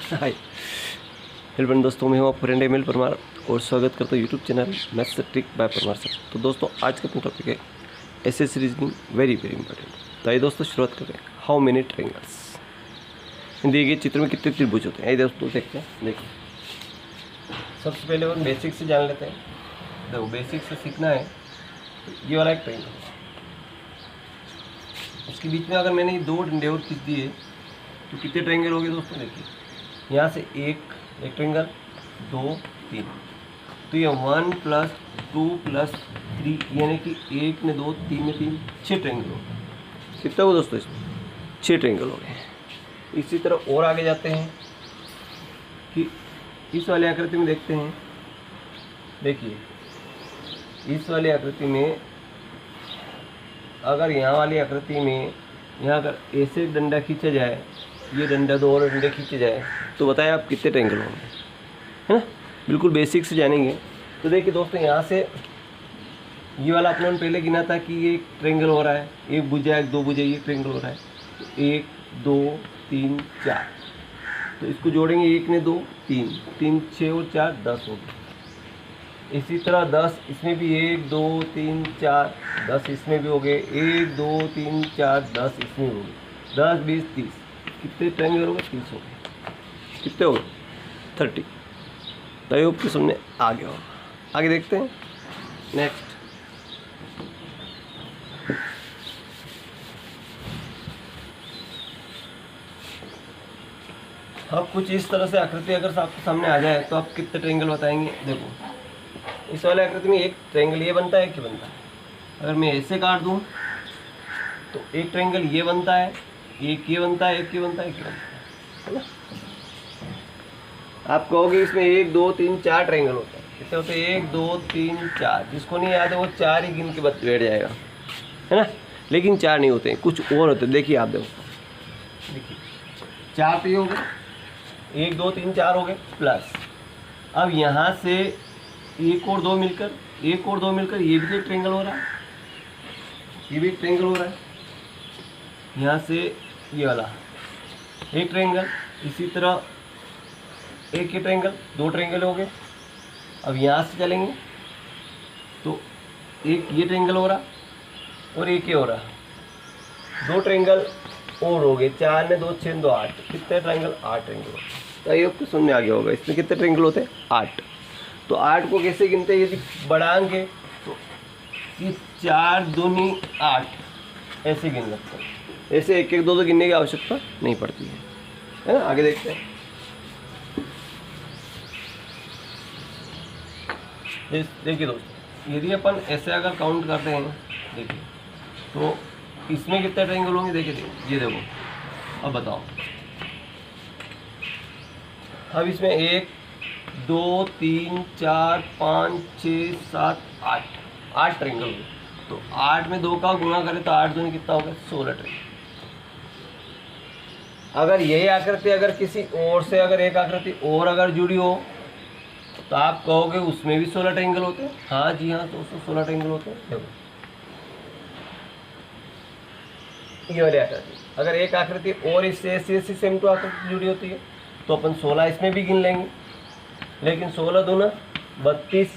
Hi hello दोस्तों, मैं हूँ आपका फ्रेंड एमिल परमार और स्वागत करता हूँ YouTube channel maths trick bye Parmar sir. तो दोस्तों आज का अपना टॉपिक है एसएस रीजनिंग, वेरी इंपॉर्टेंट। तो आइए दोस्तों शुरुआत करते हैं। हाउ मेनी ट्रायंगल्स, देखिए चित्र में कितने त्रिभुज होते हैं। आइए दोस्तों देखते हैं। देखिए सबसे पहले हम बेसिक से जान लेते हैं। देखो बेसिक से सीखना है। ये वाला एक ट्रायंगल, इसके बीच में अगर मैंने दो डंडे और खींच दिए तो कितने ट्रायंगल हो गए दोस्तों। देखिए यहाँ से एक ट्रायंगल, 2 3, तो ये 1 + 2 + 3 यानी कि 1 में 2 3 में 3 6 ट्रायंगल हो गए। कितना हो दोस्तों इसमें 6 ट्रायंगल हो गए। इसी तरह और आगे जाते हैं कि इस वाली आकृति में देखते हैं। देखिए इस वाली आकृति में, अगर यहाँ वाली आकृति में यहाँ अगर ऐसे डंडा खींचा जाए, ये डंडा दो और डंडे खींचे जाए तो बताएं आप कितने ट्रायंगल होंगे, है ना। बिल्कुल बेसिक से जानेंगे। तो देखिए दोस्तों यहाँ से ये वाला अपने पहले गिना था कि ये एक ट्रायंगल हो रहा है, एक भुजा एक दो भुजा, ये ट्रायंगल हो रहा है। तो 1 2 3 4, तो इसको जोड़ेंगे 1 में 2 3 3 6 और 4 10 हो गए। इसी तरह 10 इसमें भी 1 2 3 4 10 इसमें भी हो गए, 1 2 3 4 10 इसमें भी हो गए, 10 20 30 कितने ट्रायंगल हो गए 30 हो गए। कितने हो गए 30। तो ये आपके सामने आ गया होगा। आगे देखते हैं नेक्स्ट। अब कुछ इस तरह से आकृति अगर आपके सामने आ जाए तो आप कितने ट्रायंगल बताएंगे। देखो इस वाले आकृति में एक ट्रायंगल ये बनता है कि बनता है। अगर मैं ऐसे काट दूं तो एक ट्रायंगल ये बनता है, एक ये बनता है, एक ये बनता है, एक ये बनता है ना। आप कहोगे इसमें 1 2 3 4 ट्रायंगल होते हैं। कितने होते हैं 1 2 3 4। जिसको नहीं याद है वो 4 ही गिन के बैठ जाएगा, है ना। लेकिन 4 नहीं होते हैं, कुछ और होते हैं। देखिए आप देखो, देखिए 4 तो ये हो गए, 1 2 3 4 हो गए प्लस। अब यहाँ से 1 और 2 मिलकर, 1 और 2 मिलकर ये भी एक ट्रायंगल हो रहा है, ये भी एक ट्रायंगल हो रहा है। यहाँ से ये वाला एक ट्रायंगल, इसी तरह एक ये ट्रायंगल, 2 ट्रायंगल हो गए। अब यहाँ से चलेंगे तो एक ये ट्रायंगल हो रहा और एक ये हो रहा, 2 ट्रायंगल और हो गए। 4 में 2 6 2 8, कितने ट्रायंगल 8 ट्रायंगल। तो ये आपको सुनने आ गया होगा इसमें कितने ट्रायंगल होते हैं 8। तो 8 को कैसे गिनते हैं, यदि बढ़ाएंगे तो ये 4 दूनी 8 ऐसे गिन सकते हैं। ऐसे 1 1 2 2 गिनने की आवश्यकता नहीं पड़ती है ना। आगे देखते हैं। देखिए दोस्तों यदि अपन ऐसे अगर काउंट करते हैं, देखिए तो इसमें कितने ट्रायंगल होंगे। देखिए ये देखो, अब बताओ। अब इसमें 1 2 3 4 5 6 7 8 ट्रायंगल होंगे। तो 8 में 2 का गुणा करें तो 8 दूनी कितना होगा 16 ट्रायंगल। अगर यही आकृति अगर किसी और से अगर एक आकृति और अगर जुड़ी हो तो आप कहोगे उसमें भी 16 ट्रायंगल होते हैं। हाँ जी हाँ, तो उसमें 16 ट्रायंगल होते हैं। देखो ये वाली आकृति, अगर एक आकृति और इससे ऐसी सेम टू आकृति जुड़ी होती है तो अपन 16 इसमें भी गिन लेंगे। लेकिन 16 दूना 32,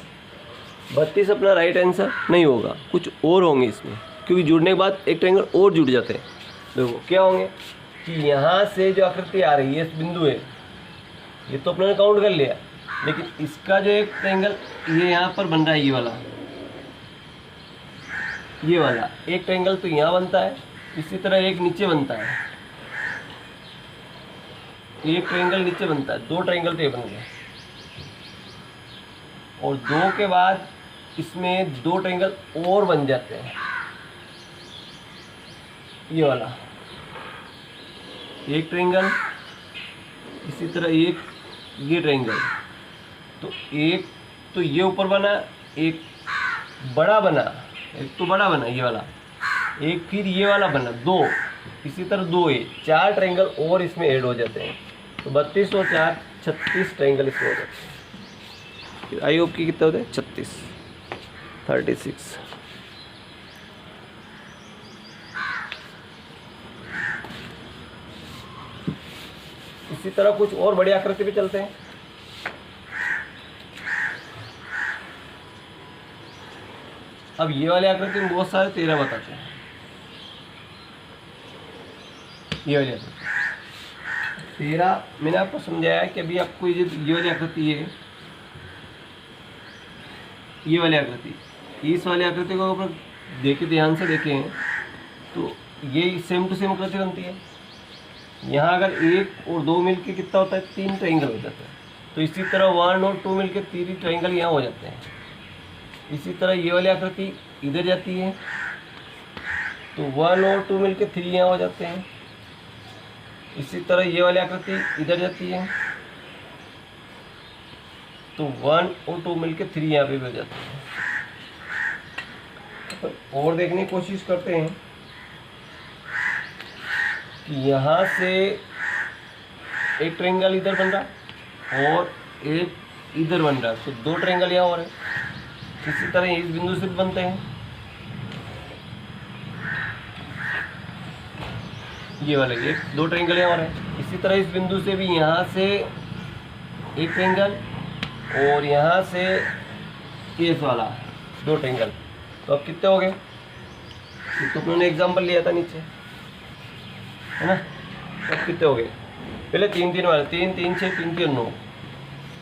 32 अपना राइट आंसर नहीं होगा, कुछ और होंगे इसमें, क्योंकि जुड़ने के बाद एक ट्रायंगल और जुड़ जाते हैं। देखो क्या होंगे कि यहाँ से जो आकृति आ रही है, इस बिंदु है, ये तो अपने काउंट कर लिया। लेकिन इसका जो एक ट्रायंगल ये यहाँ पर बन रहा है, ये वाला एक ट्रायंगल तो यहाँ बनता है। इसी तरह एक नीचे बनता है, एक ट्रायंगल नीचे बनता है, 2 ट्रायंगल तो ये बन गए। और 2 के बाद इसमें 2 ट्रायंगल और बन जाते हैं। ये वाला एक ट्रायंगल, इसी तरह एक ये ट्रायंगल, तो एक तो ये ऊपर बना, एक बड़ा बना, एक तो बड़ा बना ये वाला, एक फिर ये वाला बना 2, इसी तरह 2 है, 4 ट्रायंगल और इसमें ऐड हो जाते हैं। तो 32 और 4 36 ट्रायंगल इसमें हो जाते हैं। आई होप की कितने होते हैं 36 36। इसी तरह कुछ और बड़ी आकृति पे चलते हैं। अब ये वाली आकृति में बहुत सारे 13 बताते हैं। ये वाली आकृति 13 मैंने आपको समझाया कि अभी आपको ये वाली आकृति है, ये वाली आकृति, इस वाली आकृति को अगर देखे ध्यान से देखें तो ये सेम टू सेम आकृति बनती है। यहाँ अगर 1 और 2 मिलके कितना होता है, 3 ट्रायंगल हो जाता है। तो इसी तरह 1 और 2 मिलके 3 ट्रायंगल यहाँ हो जाते हैं। इसी तरह ये वाली आकृति इधर जाती है तो 1 और 2 मिलके 3 यहाँ हो जाते हैं। इसी तरह ये वाली आकृति इधर जाती है तो 1 और 2 मिलके 3 यहाँ पे भी हो जाते हैं। तो और देखने की कोशिश करते हैं कि यहाँ से एक ट्रायंगल इधर बन रहा और एक इधर बन रहा, तो 2 ट्रायंगल यहाँ हो रहे हैं। इसी तरह इस बिंदु से भी बनते हैं, ये वाले 1-2 ट्रायंगल यहाँ हो रहे हैं। इसी तरह इस बिंदु से भी यहाँ से एक ट्रायंगल और यहाँ से इस वाला 2 ट्रायंगल। तो अब कितने हो गए, तो उन्होंने एग्जाम्पल लिया था नीचे, है ना। अब कितने हो गए, पहले 3-3 वाले, 3-3 6 3-3 9,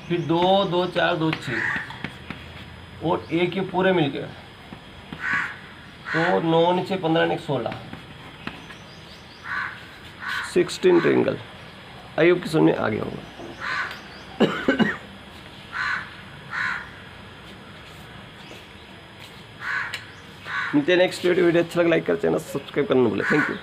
फिर 2-2 4 2 6 और एक ये पूरे मिल गए तो 9 6 15 16 16 ट्रायंगल। आई होप कि समझ में आ गया होगा। मिलते हैं नेक्स्ट वीडियो। अच्छा लगा लाइक कर, चैनल सब्सक्राइब करना भूलें। Thank you.